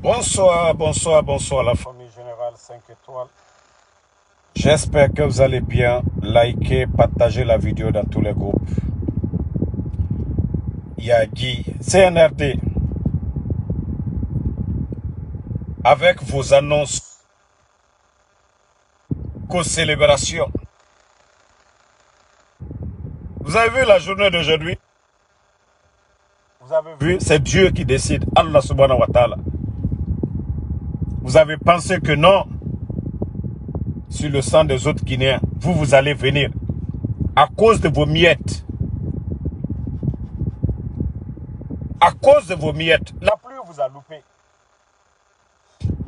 Bonsoir, bonsoir, bonsoir la famille générale 5 étoiles. J'espère que vous allez bien. Likez, partagez la vidéo dans tous les groupes. Yagi, CNRD, avec vos annonces, co-célébration. Vous avez vu la journée d'aujourd'hui? Vous avez vu, c'est Dieu qui décide, Allah subhanahu wa ta'ala. Vous avez pensé que non, sur le sang des autres Guinéens, vous allez venir à cause de vos miettes. À cause de vos miettes, la pluie vous a loupé.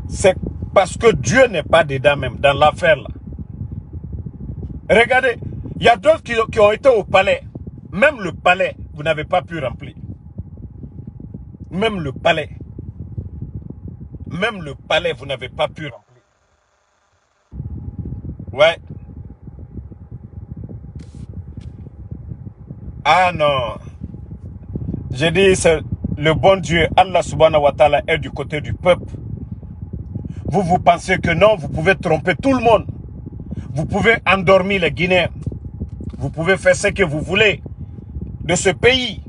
C'est parce que Dieu n'est pas dedans même, dans l'affaire là. Regardez, il y a d'autres qui ont été au palais. Même le palais, vous n'avez pas pu remplir. Même le palais. Même le palais, vous n'avez pas pu remplir. Ouais. Ah non. J'ai dit, c'est le bon Dieu, Allah subhanahu wa ta'ala, est du côté du peuple. Vous pensez que non, vous pouvez tromper tout le monde. Vous pouvez endormir les Guinéens. Vous pouvez faire ce que vous voulez de ce pays.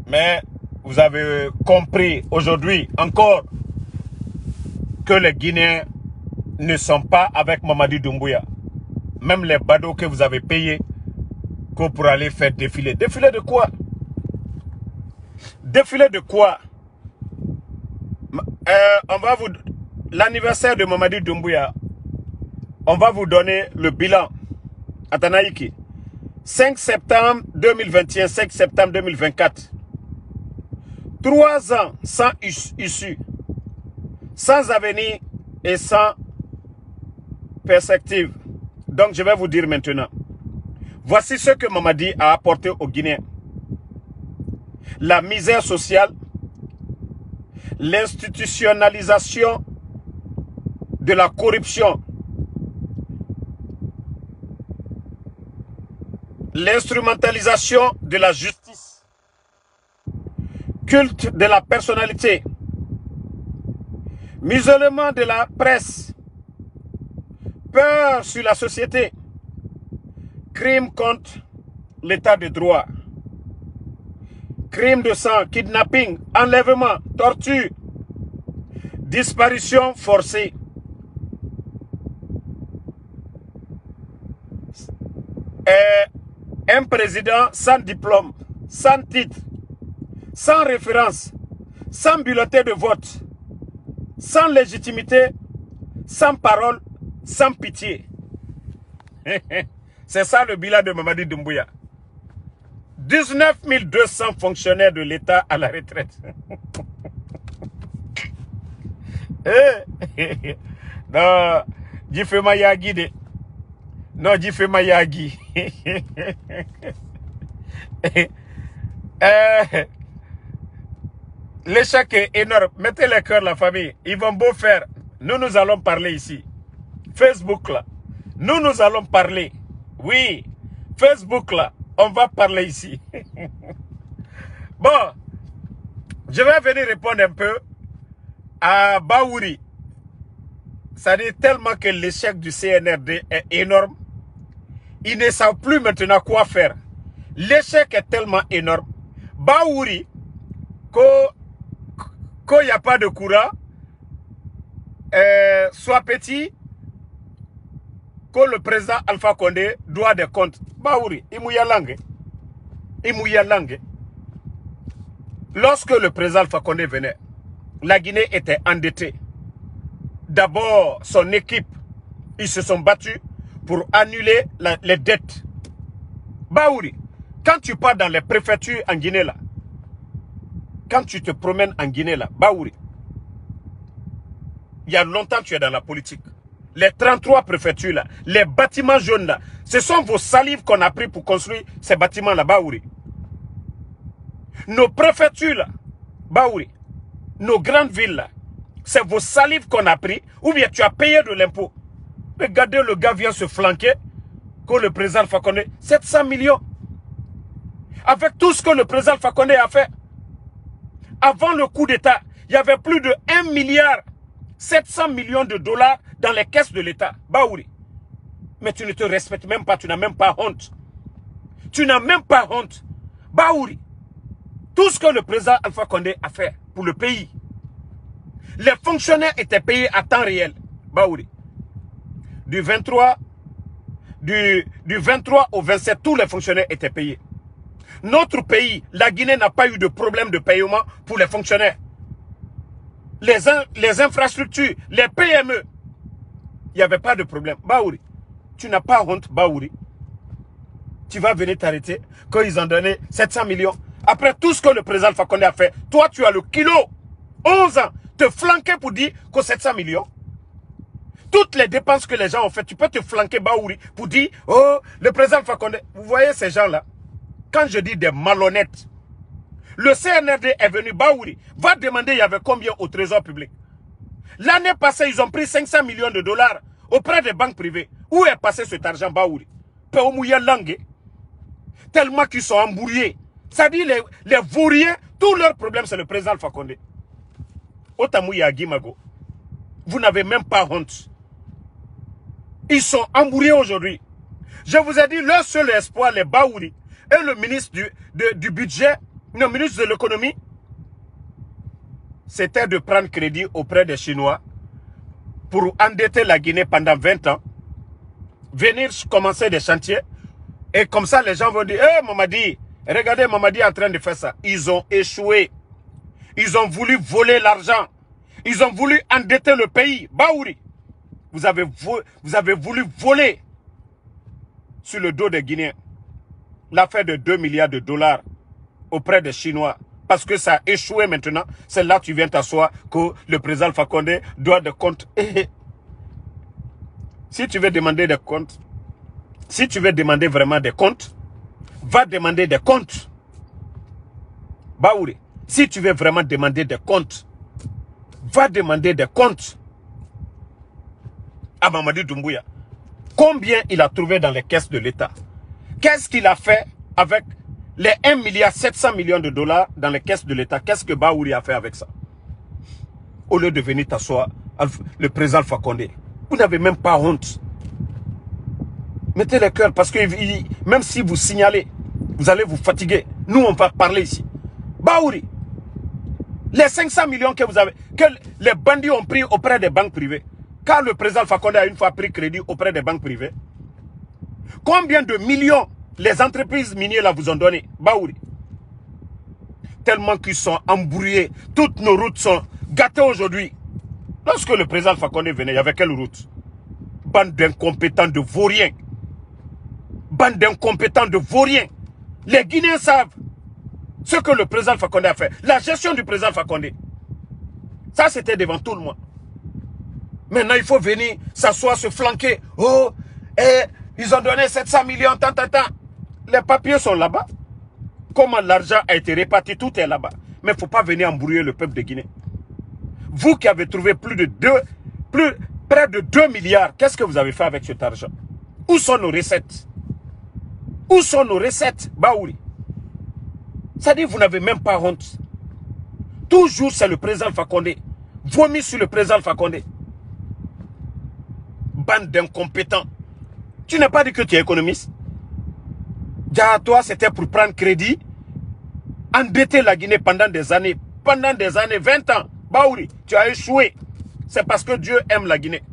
Mais vous avez compris aujourd'hui encore que les Guinéens ne sont pas avec Mamadi Doumbouya. Même les badauds que vous avez payés pour aller faire défiler. Défiler de quoi? Défiler de quoi? On va vous... L'anniversaire de Mamadi Doumbouya, on va vous donner le bilan. Atanaïki. 5 septembre 2021, 5 septembre 2024. 3 ans sans issue, sans avenir et sans perspective. Donc je vais vous dire maintenant. Voici ce que Mamadi a apporté aux Guinéens. La misère sociale, l'institutionnalisation de la corruption, l'instrumentalisation de la justice, culte de la personnalité, musulman de la presse, peur sur la société, crime contre l'état de droit, crime de sang, kidnapping, enlèvement, torture, disparition forcée, un président sans diplôme, sans titre, sans référence, sans bulletin de vote, sans légitimité, sans parole, sans pitié. C'est ça le bilan de Mamadi Doumbouya. 19 200 fonctionnaires de l'État à la retraite. Non, Jifema Yagi de. Non, Jifema Yagi. L'échec est énorme. Mettez les cœurs, la famille. Ils vont beau faire. Nous allons parler ici. Facebook là. Nous allons parler. Oui. Facebook là. On va parler ici. Bon. Je vais venir répondre un peu à Baouri. Ça dit tellement que l'échec du CNRD est énorme. Ils ne savent plus maintenant quoi faire. L'échec est tellement énorme. Baouri, qu'il n'y a pas de courant, soit petit, que le président Alpha Condé doit des comptes. Baouri, imouya langue. Imouya langue. Lorsque le président Alpha Condé venait, la Guinée était endettée. D'abord, son équipe, ils se sont battus pour annuler les dettes. Baouri, quand tu pars dans les préfectures en Guinée là, quand tu te promènes en Guinée là, Baouri, il y a longtemps tu es dans la politique. Les 33 préfectures là, les bâtiments jaunes là, ce sont vos salives qu'on a pris pour construire ces bâtiments là, Baouri. Nos préfectures là, Baouri, nos grandes villes là, c'est vos salives qu'on a pris, ou bien tu as payé de l'impôt. Regardez, le gars vient se flanquer, que le président Alpha Condé, 700 millions. Avec tout ce que le président Alpha Condé a fait, Avant le coup d'État, il y avait plus de 1 milliard 700 millions de dollars dans les caisses de l'État. Baouri. Mais tu ne te respectes même pas, tu n'as même pas honte. Tu n'as même pas honte. Baouri. Tout ce que le président Alpha Condé a fait pour le pays, les fonctionnaires étaient payés à temps réel. Baouri. Du 23 au 27, tous les fonctionnaires étaient payés. Notre pays, la Guinée, n'a pas eu de problème de paiement pour les fonctionnaires. Les infrastructures, les PME, il n'y avait pas de problème. Baouri, tu n'as pas honte, Baouri. Tu vas venir t'arrêter quand ils ont donné 700 millions. Après tout ce que le président Alpha Condé a fait, toi, tu as le kilo, 11 ans, te flanquer pour dire que 700 millions. Toutes les dépenses que les gens ont faites, tu peux te flanquer, Baouri, pour dire, oh, le président Alpha Condé. Vous voyez ces gens-là, quand je dis des malhonnêtes, le CNRD est venu, Baouri, va demander il y avait combien au trésor public. L'année passée, ils ont pris 500 millions de dollars auprès des banques privées. Où est passé cet argent, Baouri? Tellement qu'ils sont embrouillés. C'est-à-dire les vauriens, tout leur problème, c'est le président Alpha Condé. Otamouya Guimago, vous n'avez même pas honte. Ils sont embrouillés aujourd'hui. Je vous ai dit, leur seul espoir, les Baouri, et le ministre du budget, le ministre de l'économie, c'était de prendre crédit auprès des Chinois pour endetter la Guinée pendant 20 ans, venir commencer des chantiers, et comme ça les gens vont dire, hé Mamadi, regardez Mamadi est en train de faire ça. Ils ont échoué. Ils ont voulu voler l'argent. Ils ont voulu endetter le pays. Baouri, vous avez voulu voler sur le dos des Guinéens l'affaire de 2 milliards de dollars auprès des Chinois. Parce que ça a échoué maintenant. C'est là que tu viens t'asseoir que le président Alpha Condé doit des comptes. Si tu veux demander des comptes, si tu veux demander vraiment des comptes, va demander des comptes. Baouri, si tu veux vraiment demander des comptes, va demander des comptes à Mamadi Doumbouya. Combien il a trouvé dans les caisses de l'État? Qu'est-ce qu'il a fait avec les 1 milliard 700 millions de dollars dans les caisses de l'État? Qu'est-ce que Baouri a fait avec ça? Au lieu de venir t'asseoir, le président Alpha Condé, vous n'avez même pas honte. Mettez le cœur parce que même si vous signalez, vous allez vous fatiguer. Nous, on va parler ici. Baouri, les 500 millions que vous avez, que les bandits ont pris auprès des banques privées, car le président Alpha Condé a une fois pris crédit auprès des banques privées, combien de millions les entreprises minières là vous ont donné? Baouri. Tellement qu'ils sont embrouillés. Toutes nos routes sont gâtées aujourd'hui. Lorsque le président Alpha Condé venait, il y avait quelle route? Bande d'incompétents de vauriens. Bande d'incompétents de vauriens. Les Guinéens savent ce que le président Alpha Condé a fait. La gestion du président Alpha Condé. Ça, c'était devant tout le monde. Maintenant, il faut venir s'asseoir, se flanquer. Oh, ils ont donné 700 millions, tant. Les papiers sont là-bas. Comment l'argent a été réparti, tout est là-bas. Mais il ne faut pas venir embrouiller le peuple de Guinée. Vous qui avez trouvé près de 2 milliards, qu'est-ce que vous avez fait avec cet argent? Où sont nos recettes? Où sont nos recettes, Baouri? C'est-à-dire vous n'avez même pas honte. Toujours c'est le président Alpha Condé. Vomi sur le président Alpha Condé. Bande d'incompétents. Tu n'as pas dit que tu es économiste. Déjà, toi, c'était pour prendre crédit, endetter la Guinée pendant des années. Pendant des années, 20 ans. Baouri, tu as échoué. C'est parce que Dieu aime la Guinée.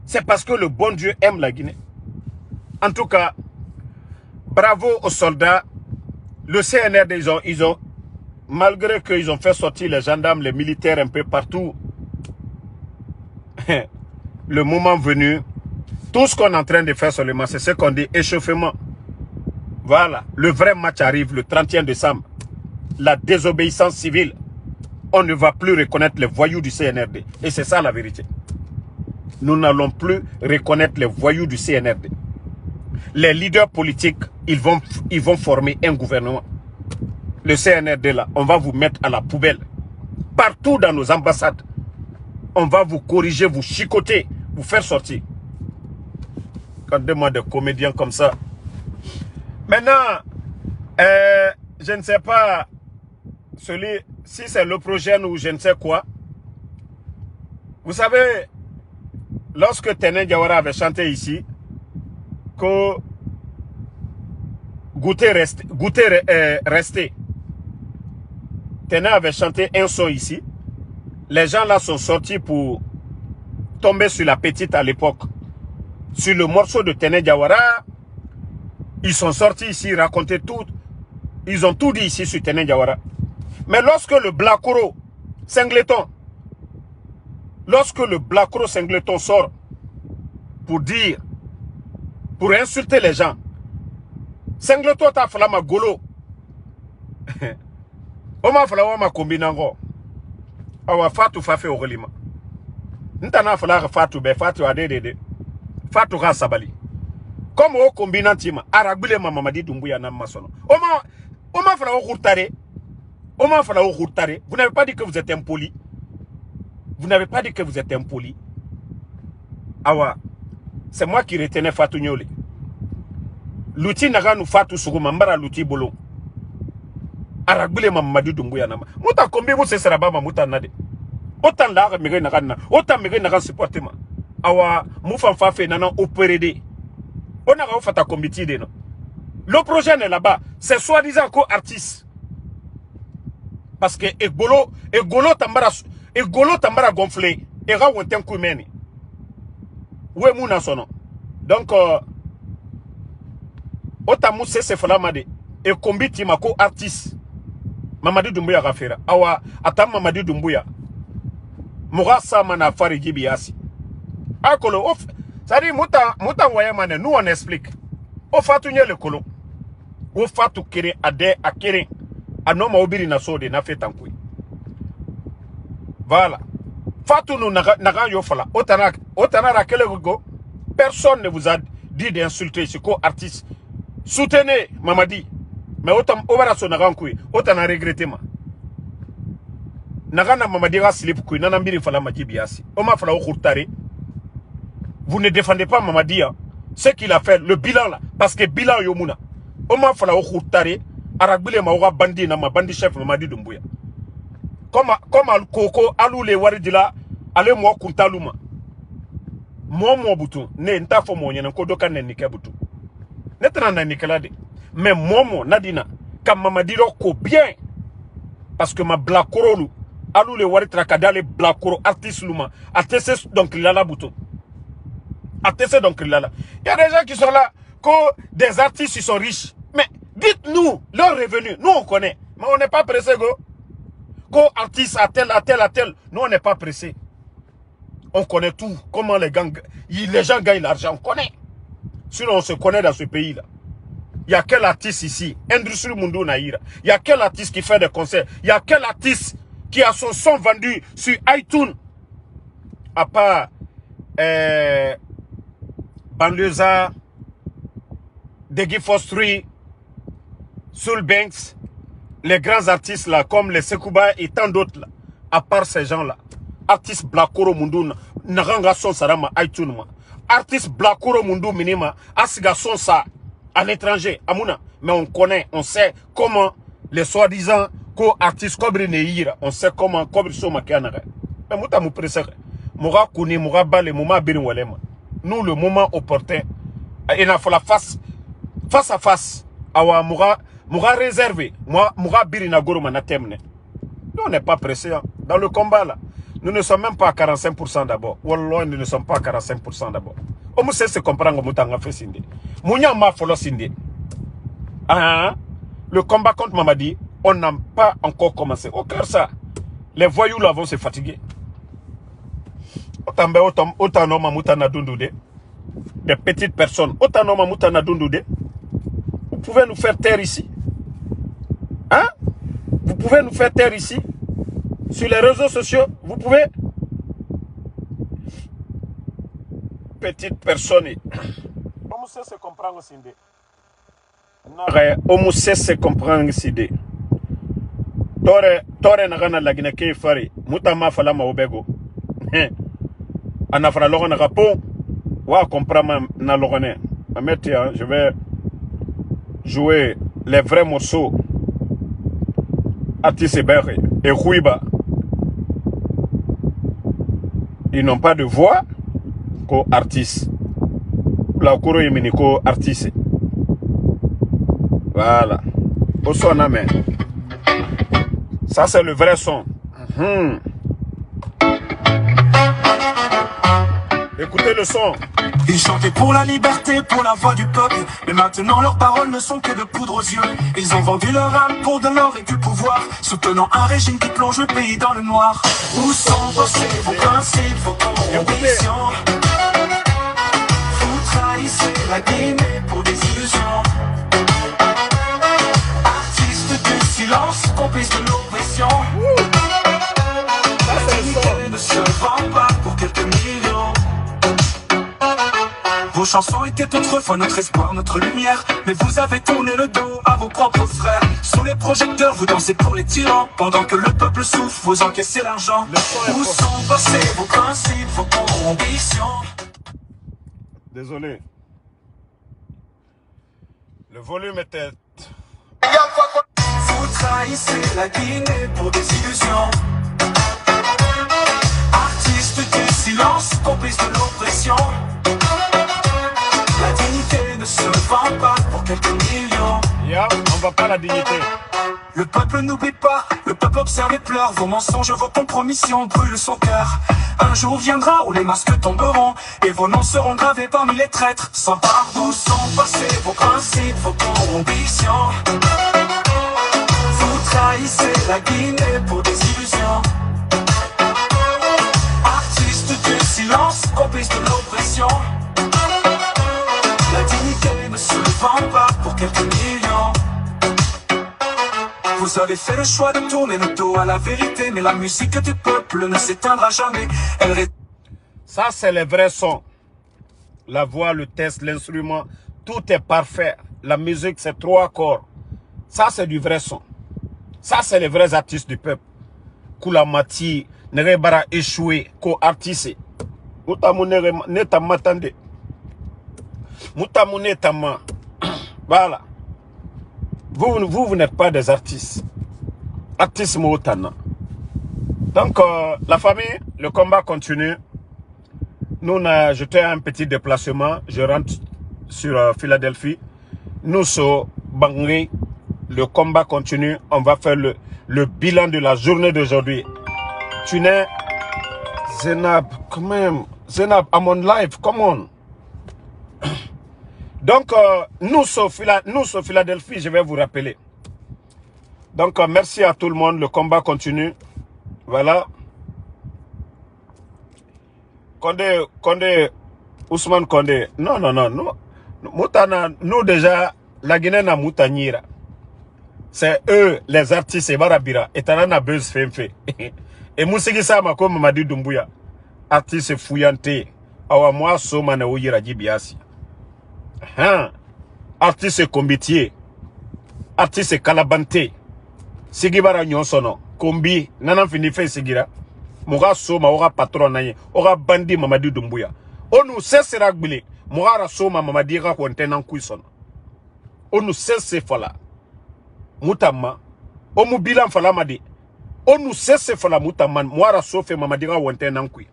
C'est parce que le bon Dieu aime la Guinée. En tout cas, bravo aux soldats. Le CNRD, ils ont malgré qu'ils ont fait sortir les gendarmes, les militaires un peu partout, le moment venu, tout ce qu'on est en train de faire seulement, c'est ce qu'on dit échauffement. Voilà, le vrai match arrive le 31 décembre. La désobéissance civile. On ne va plus reconnaître les voyous du CNRD. Et c'est ça la vérité. Nous n'allons plus reconnaître les voyous du CNRD. Les leaders politiques, ils vont former un gouvernement. Le CNRD là, on va vous mettre à la poubelle. Partout dans nos ambassades. On va vous corriger, vous chicoter, vous faire sortir. Regardez-moi des comédiens comme ça. Maintenant, je ne sais pas si c'est le projet ou je ne sais quoi, vous savez, lorsque Tené Diawara avait chanté ici, que Goûter resté. Tené avait chanté un son ici. Les gens là sont sortis pour tomber sur la petite à l'époque. Sur le morceau de Tené Diawara, ils sont sortis ici, raconter tout. Ils ont tout dit ici sur Tené Diawara. Mais lorsque le Blakoro Singleton, sort pour dire, pour insulter les gens, Singleton ta falama golo. Oma fala ma kombinango. Awa fatu fafe orelima. Ntana fala fatu be fatu adede. Fatu ga sabali. Comme au combinantima, aragbile Mamadi Doumbouya na masono. Oma fala o khurtare. Oma fala o khurtare. Vous n'avez pas dit que vous êtes impoli. Vous n'avez pas dit que vous êtes impoli. Awa, c'est moi qui retenais Fatou Nyole. L'outil naga nous Fatou Souguma mbara l'outil bolo. Aragbile Mamadi Doumbouya na. Muta kombi vous se sera baba muta nade. Autant là mege naga na. Autant mege naga supportement. Awa mufan fafe nana opéré. On a fait un comité. Le projet est là-bas. C'est soi-disant co-artiste. Parce que Egolo tambara gonflé. Ega wonten koumeni. Oué mouna sono. Donc, Otamou se flamade. Et comité ma co-artiste. Mamadi Doumbouya Rafera. Awa, atam Mamadi Doumbouya. Moura Samana Fari Gibiasi. Akolo, ça dit, Mouta Wayamane, nous on explique. Au Fatou nye le colon. Au Fatou kere ade a kere. A non ma obiri na sode na fait tankoui. Voilà. Fatou nous naga yo fala. Otana rakele go. Personne ne vous a dit d'insulter ce co-artiste. Soutenez Mamadi. Mais autant obara so naga nkoui. Otana regretter ma. Naga na Mamadi ga slip koui. Nana mbiri fala maji biasi. Oma fala o khurtare. Vous ne défendez pas Mamadi, hein. Ce qu'il a fait, le bilan là. Parce que bilan yomuna. Oma fala o khurtare. Aragbile maoura bandi na ma bandi chef Mamadi Doumbouya. Comme al koko alou le waridila. Ale mo kuntaluma. Mo butu. Ne nta fo mo nyana ko doka ne nike butu. Netana na nikelade. Mais mo nadina. Kam Mamadi ko bien. Parce que ma blakoro alou le waridra kadale blakoro artiste luma. Atese donc il a la butu. Attesté donc là. Il y a des gens qui sont là, que des artistes ils sont riches. Mais dites-nous leur revenu. Nous on connaît. Mais on n'est pas pressé, go. Qu'au artiste à tel. Nous on n'est pas pressé. On connaît tout. Comment les gens gagnent l'argent. On connaît. Sinon on se connaît dans ce pays-là. Il y a quel artiste ici? Industrie Mundo Naïra. Il y a quel artiste qui fait des concerts? Il y a quel artiste qui a son son vendu sur iTunes? À part Banleuza, Deggy Fostry, Soul Banks, les grands artistes là, comme les Sekouba et tant d'autres là, à part ces gens là, artistes Blakoro Mundu, Naranga son sarama iTunes, artistes Blakoro Mundu minima, Asiga son ça à l'étranger, Amuna, mais on connaît, on sait comment les soi-disant co-artistes Kobri Neira, on sait comment Kobri Soma Kianare, mais Mouta mou pressere, Moura Kouni, Moura Bale, Mouma Birin Walema. Nous, le moment opportun, il a fait la face à face. Awa moura réservé. Moura birina goro manatemne. Nous, on n'est pas pressé. Hein. Dans le combat, là, nous ne sommes même pas à 45% d'abord. Wallah, nous ne sommes pas à 45% d'abord. On me sait se comprendre que nous fait sindi. Mounia ma folo sindi. Ah, le combat contre Mamadi, on n'a pas encore commencé. Au cœur ça, les voyous là vont se fatiguer. Autant norma moutana dundude. Des petites personnes. Autant norma moutana dundude. Vous pouvez nous faire taire ici. Hein? Vous pouvez nous faire taire ici. Sur les réseaux sociaux. Vous pouvez. Petite personne. On sait se comprendre aussi. On sait se comprendre ici. Tore nagana lagina ke fari. Mutama falama obego. Anafra logona rapon wa comprendre na logone. Je vais jouer les vrais morceaux artistes et Huiba. Ils n'ont pas de voix qu'aux artistes. La Kuro Yeminiko artiste. Voilà. Au son, amen. Ça, c'est le vrai son. Écoutez le son. Ils chantaient pour la liberté, pour la voix du peuple. Mais maintenant leurs paroles ne sont que de poudre aux yeux. Ils ont vendu leur âme pour de l'or et du pouvoir, soutenant un régime qui plonge le pays dans le noir. Où sont vos principes, vos convictions? Vous trahissez la Guinée pour des illusions. Artistes du silence, complices de l'oppression. La dignité ne se vend pas pour quelques millions. Vos chansons étaient autrefois notre espoir, notre lumière. Mais vous avez tourné le dos à vos propres frères. Sous les projecteurs, vous dansez pour les tyrans. Pendant que le peuple souffre, vous encaissez l'argent. Où sont passés vos principes, vos ambitions? Désolé. Le volume était... Vous trahissez la Guinée pour des illusions. Artistes du silence, complices de l'oppression. La dignité ne se vend pas pour quelques millions. On va pas la dignité. Le peuple n'oublie pas, le peuple observe et pleure. Vos mensonges, vos compromissions brûlent son cœur. Un jour viendra où les masques tomberont et vos noms seront gravés parmi les traîtres. Sans pardon sont passés vos principes, vos ambitions. Vous trahissez la Guinée pour des illusions. Artistes du silence, complices de l'oppression. La dignité ne se vend pas pour quelques millions. Vous avez fait le choix de tourner le dos à la vérité, mais la musique du peuple ne s'éteindra jamais. Ça, c'est le vrai son. La voix, le texte, l'instrument, tout est parfait. La musique, c'est 3 accords. Ça, c'est du vrai son. Ça, c'est les vrais artistes du peuple. Koulamati, Nerebara échoué, co-artiste. Moutamouné Netamatande. Moutamouné Tama. Voilà. Vous n'êtes pas des artistes. Artistes Moutana. Donc, la famille, le combat continue. Nous, j'étais un petit déplacement. Je rentre sur Philadelphie. Nous sommes Bangui. Le combat continue. On va faire le bilan de la journée d'aujourd'hui. Tu n'es... Zenab, quand même. Zenab, I'm on live. Come on. Donc, nous sur Philadelphie, je vais vous rappeler. Donc, merci à tout le monde. Le combat continue. Voilà. Condé, Ousmane Condé. Non. Moutana, nous déjà, la Guinée n'a Moutanira. C'est eux, les artistes, et Barabira. Et Tanana Beuz fait. Et Moussigisa Mako Mamadi Doumbouya. Artiste fouillanté. Awa moi, Somana Oyira Jibiasi. Artiste combitier, artiste calabanté, Sigibara Nyonsono, Kombi, Nanan fini fait Sigira, Moura Soma, Ora patron naye, Ora bandi Mamadi Doumbouya. On nous cesse ragbili, Moura Soma Mamadi Rakontenan Kuison. On nous cesse fala, Moutama, Omu bilan fala madi, on nous cesse fala Moutaman, Moura Sofe Mamadi Rakontenan Kui,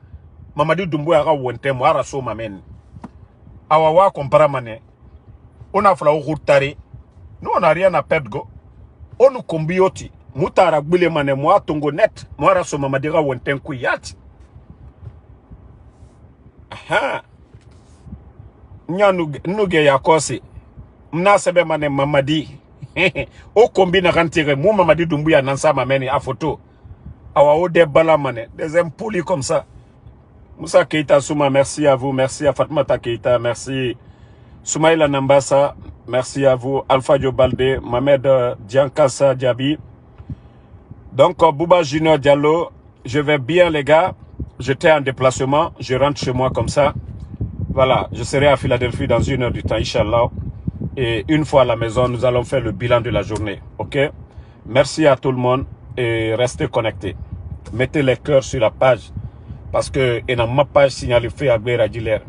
Mamadi Doumbouya Rakonten, Moura Soma men. Awawa comparamane. On a fait routari. Nous on n'a rien à perdre. On nous combioti. Moutara gbile mane moi tongo net. Moi raso mamadira wenten kuyat. Nuge ya kosi. Mna sebe mane mamadi. O kombi na rentire. Mou Mamadi Doumbouya nansa mameni a photo. Awa o de bala mane. Des impoulis comme ça. Moussa Keita Souma, merci à vous. Merci à Fatmata Keita, merci. Soumaïla Nambassa, merci à vous. Alpha Diobalde, Mohamed Diankassa Diaby. Donc, Bouba Junior Diallo, je vais bien les gars. J'étais en déplacement, je rentre chez moi comme ça. Voilà, je serai à Philadelphie dans 1 heure du temps, Inch'Allah. Et une fois à la maison, nous allons faire le bilan de la journée. Ok? Merci à tout le monde et restez connectés. Mettez les cœurs sur la page. Parce que il n'a pas page signalé fait à Béra Gilaire.